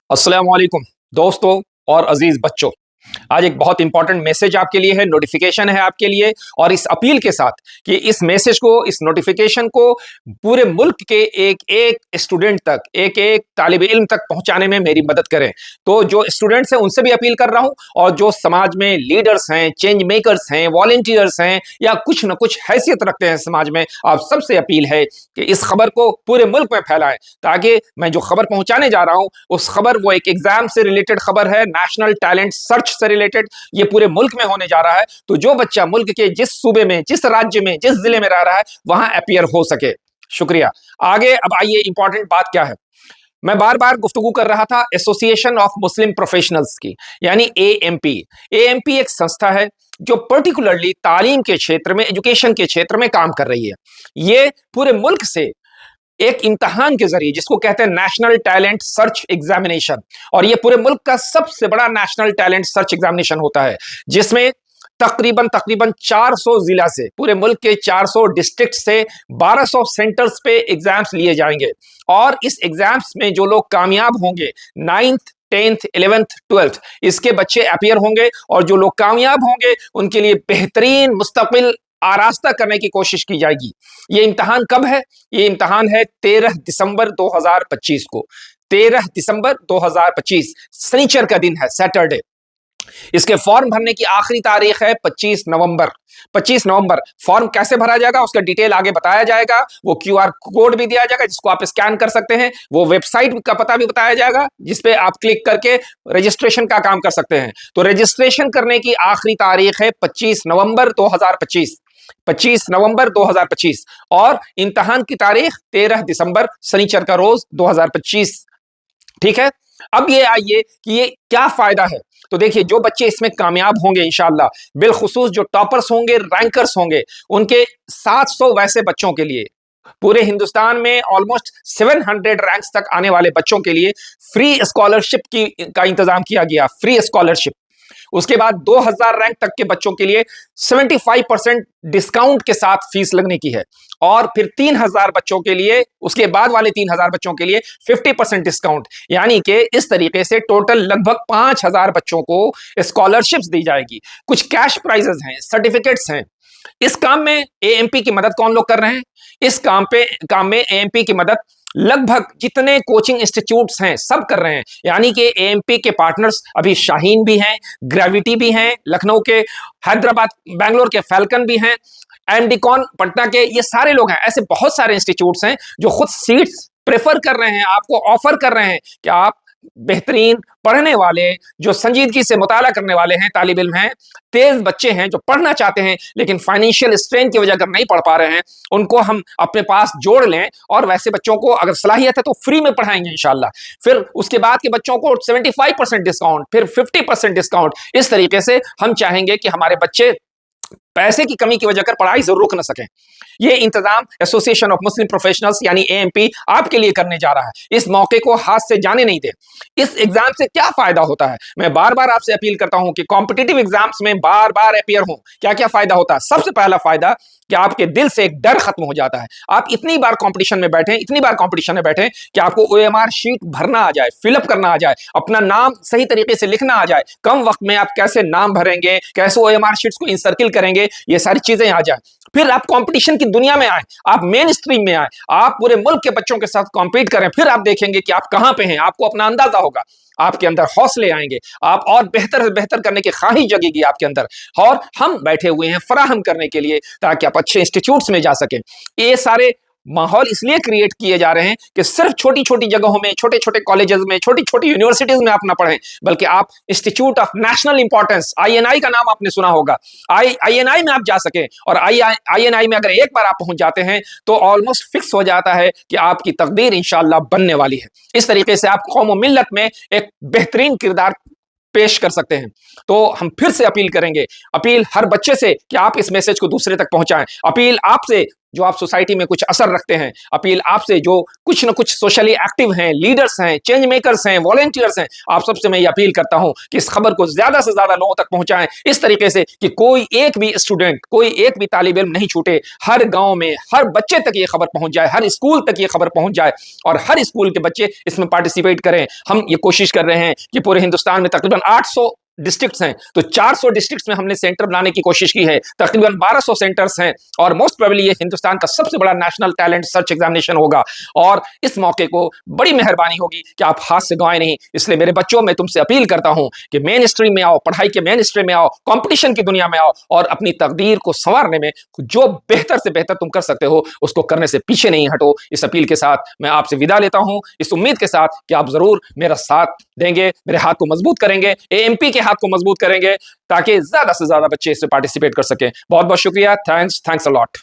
अस्सलाम वालेकुम दोस्तों और अजीज बच्चों। आज एक बहुत इंपॉर्टेंट मैसेज आपके लिए है, नोटिफिकेशन है आपके लिए, और इस अपील के साथ कि इस मैसेज को, इस नोटिफिकेशन को पूरे मुल्क के एक एक स्टूडेंट तक, एक एक तालिब इल्म तक पहुंचाने में मेरी मदद करें। तो जो स्टूडेंट्स हैं उनसे भी अपील कर रहा हूं, और जो समाज में लीडर्स हैं, चेंज मेकर्स हैं, वॉलंटियर्स हैं, या कुछ न कुछ हैसियत रखते हैं समाज में, आप सबसे अपील है कि इस खबर को पूरे मुल्क में फैलाएं, ताकि मैं जो खबर पहुंचाने जा रहा हूं उस खबर, वो एक एग्जाम से रिलेटेड खबर है, नेशनल टैलेंट सर्च से रिलेटेड, ये पूरे मुल्क में होने जा रहा है। तो जो बच्चा मुल्क के जिस सूबे में, जिस राज्य में, जिस जिले में रह रहा है, वहां अपियर हो सके। शुक्रिया। आगे अब आइए, इंपॉर्टेंट बात क्या है। मैं बार बार गुफ्तगू कर रहा था एसोसिएशन ऑफ मुस्लिम प्रोफेशनल्स की, यानी एएमपी। एएमपी एक संस्था है जो पर्टिकुलरली तालीम के क्षेत्र में, एजुकेशन के क्षेत्र में काम कर रही है। ये पूरे मुल्क से एक इम्तहान के जरिए, जिसको कहते हैं नेशनल टैलेंट सर्च एग्जामिनेशन, और ये पूरे मुल्क का सबसे बड़ा नेशनल टैलेंट सर्च एग्जामिनेशन होता है, जिसमें तकरीबन तकरीबन 400 जिला से, पूरे मुल्क के 400 डिस्ट्रिक्ट से 1200 सेंटर्स पे एग्जाम्स लिए जाएंगे। और इस एग्जाम्स में जो लोग कामयाब होंगे, 9th 10th 11th 12th इसके बच्चे अपियर होंगे, और जो लोग कामयाब होंगे उनके लिए बेहतरीन मुस्तकबिल आरास्ता करने की कोशिश की जाएगी। ये इम्तहान कब है? ये इम्तहान है 13 दिसंबर 2025 को। 13 दिसंबर 2025 शनिचर का दिन है, सैटरडे। इसके फॉर्म भरने की आखिरी तारीख है 25 नवंबर। 25 नवंबर फॉर्म कैसे भरा जाएगा उसका डिटेल आगे बताया जाएगा। वो क्यूआर कोड भी दिया जाएगा जिसको आप स्कैन कर सकते हैं। वो वेबसाइट का पता भी बताया जाएगा जिसपे आप क्लिक करके रजिस्ट्रेशन का काम कर सकते हैं। तो रजिस्ट्रेशन करने की आखिरी तारीख है 25 नवंबर 2025। 25 नवंबर 2025 और इम्तहान की तारीख 13 दिसंबर शनिचर का रोज 2025। ठीक है। अब ये आइए कि ये क्या फायदा है। तो देखिए, जो बच्चे इसमें कामयाब होंगे इंशाअल्लाह, बिलखुसूस जो टॉपर्स होंगे, रैंकर्स होंगे, उनके 700 वैसे बच्चों के लिए, पूरे हिंदुस्तान में ऑलमोस्ट 700 रैंक्स तक आने वाले बच्चों के लिए फ्री स्कॉलरशिप का इंतजाम किया गया। Free scholarship. उसके बाद 2000 रैंक तक के बच्चों के लिए 75% डिस्काउंट के साथ फीस लगने की है। और फिर 3000 बच्चों के लिए, उसके बाद वाले 3000 बच्चों के लिए 50% डिस्काउंट, यानी कि इस तरीके से टोटल लगभग 5000 बच्चों को स्कॉलरशिप्स दी जाएगी। कुछ कैश प्राइजेस हैं, सर्टिफिकेट्स हैं। इस काम में एएमपी की मदद कौन लोग कर रहे हैं? इस काम में एएमपी की मदद लगभग जितने कोचिंग इंस्टीट्यूट्स हैं सब कर रहे हैं। यानी कि एएमपी के पार्टनर्स अभी शाहीन भी हैं, ग्रेविटी भी हैं, लखनऊ के, हैदराबाद बेंगलोर के फैल्कन भी हैं, एमडीकॉन पटना के, ये सारे लोग हैं। ऐसे बहुत सारे इंस्टीट्यूट्स हैं जो खुद सीट्स प्रेफर कर रहे हैं, आपको ऑफर कर रहे हैं कि आप बेहतरीन पढ़ने वाले, जो संजीदगी से मुताला करने वाले हैं, तालिब इल्म हैं, तेज बच्चे हैं जो पढ़ना चाहते हैं लेकिन फाइनेंशियल स्ट्रेन की वजह अगर नहीं पढ़ पा रहे हैं, उनको हम अपने पास जोड़ लें और वैसे बच्चों को अगर सलाहियत है तो फ्री में पढ़ाएंगे इंशाल्लाह। फिर उसके बाद के बच्चों को 75% डिस्काउंट, फिर 50% डिस्काउंट। इस तरीके से हम चाहेंगे कि हमारे बच्चे पैसे की कमी की वजह कर पढ़ाई जरूर रुक न सकें। ये इंतजाम एसोसिएशन ऑफ मुस्लिम प्रोफेशनल्स यानी एएमपी आपके लिए करने जा रहा है। इस मौके को हाथ से जाने नहीं दे। इस एग्जाम से क्या फायदा होता है, मैं बार बार आपसे अपील करता हूं कि कॉम्पिटिटिव एग्जाम्स में बार बार अपियर हो। क्या क्या फायदा होता है? सबसे पहला फायदा कि आपके दिल से एक डर खत्म हो जाता है। आप इतनी बार कंपटीशन में बैठे, इतनी बार कंपटीशन में बैठे कि आपको ओएमआर शीट भरना आ जाए, फिलअप करना आ जाए, अपना नाम सही तरीके से लिखना आ जाए, कम वक्त में आप कैसे नाम भरेंगे, कैसे ओएमआर शीट्स को इंसर्किल करेंगे, ये सारी चीजें आ जाए। फिर आप कंपटीशन की दुनिया में आए, आप मेन स्ट्रीम में आए, आप पूरे मुल्क के बच्चों के साथ कॉम्पीट करें। फिर आप देखेंगे कि आप कहां पे हैं, आपको अपना अंदाजा होगा, आपके अंदर हौसले आएंगे, आप और बेहतर से बेहतर करने की ख्वाहिश जगेगी आपके अंदर। और हम बैठे हुए हैं फराहम करने के लिए ताकि आप अच्छे इंस्टीट्यूट्स में जा सकें। ये सारे माहौल इसलिए क्रिएट किए जा रहे हैं कि सिर्फ छोटी छोटी जगहों में, छोटे छोटे कॉलेजेस में, छोटी छोटी यूनिवर्सिटीज में आप ना पढ़ें, बल्कि आप institute of national importance, INI का नाम आपने सुना होगा, आईएनआई में आप जा सकें। और आईएनआई में अगर एक बार आप पहुंच जाते हैं तो ऑलमोस्ट फिक्स हो जाता है कि आपकी तकदीर इंशाअल्लाह बनने वाली है। इस तरीके से आप कौम और मिल्लत में एक बेहतरीन किरदार पेश कर सकते हैं। तो हम फिर से अपील करेंगे, अपील हर बच्चे से कि आप इस मैसेज को दूसरे तक पहुंचाएं। अपील आपसे जो आप सोसाइटी में कुछ असर रखते हैं, अपील आपसे जो कुछ न कुछ सोशली एक्टिव हैं, लीडर्स हैं, चेंज मेकर्स हैं, वॉलंटियर्स हैं, आप सबसे मैं ये अपील करता हूं कि इस खबर को ज्यादा से ज्यादा लोगों तक पहुंचाएं इस तरीके से कि कोई एक भी स्टूडेंट, कोई एक भी तालिब इल्म नहीं छूटे। हर गांव में हर बच्चे तक ये खबर पहुंच जाए, हर स्कूल तक ये खबर पहुंच जाए और हर स्कूल के बच्चे इसमें पार्टिसिपेट करें। हम ये कोशिश कर रहे हैं कि पूरे हिंदुस्तान में तकरीबन 800 डिस्ट्रिक्ट्स हैं, तो 400 डिस्ट्रिक्ट्स में हमने सेंटर बनाने की कोशिश की है, तकरीबन 1200 सेंटर्स हैं और मोस्ट प्रोबेबली ये हिंदुस्तान का सबसे बड़ा नेशनल टैलेंट सर्च एग्जामिनेशन होगा और इस मौके को बड़ी मेहरबानी होगी कि आप हाथ से गंवाएं नहीं। इसलिए मेरे बच्चों, मैं तुमसे अपील करता हूं कि मेन स्ट्रीम में आओ, पढ़ाई के मेन स्ट्रीम में आओ, कंपटीशन की दुनिया में आओ और अपनी तकदीर को संवारने में जो बेहतर से बेहतर तुम कर सकते हो उसको करने से पीछे नहीं हटो। इस अपील के साथ मैं आपसे विदा लेता हूं, इस उम्मीद के साथ कि आप जरूर मेरा साथ देंगे, मेरे हाथ को मजबूत करेंगे, एएमपी के हाथ को मजबूत करेंगे ताकि ज्यादा से ज्यादा बच्चे इससे पार्टिसिपेट कर सकें। बहुत बहुत शुक्रिया। Thanks a lot.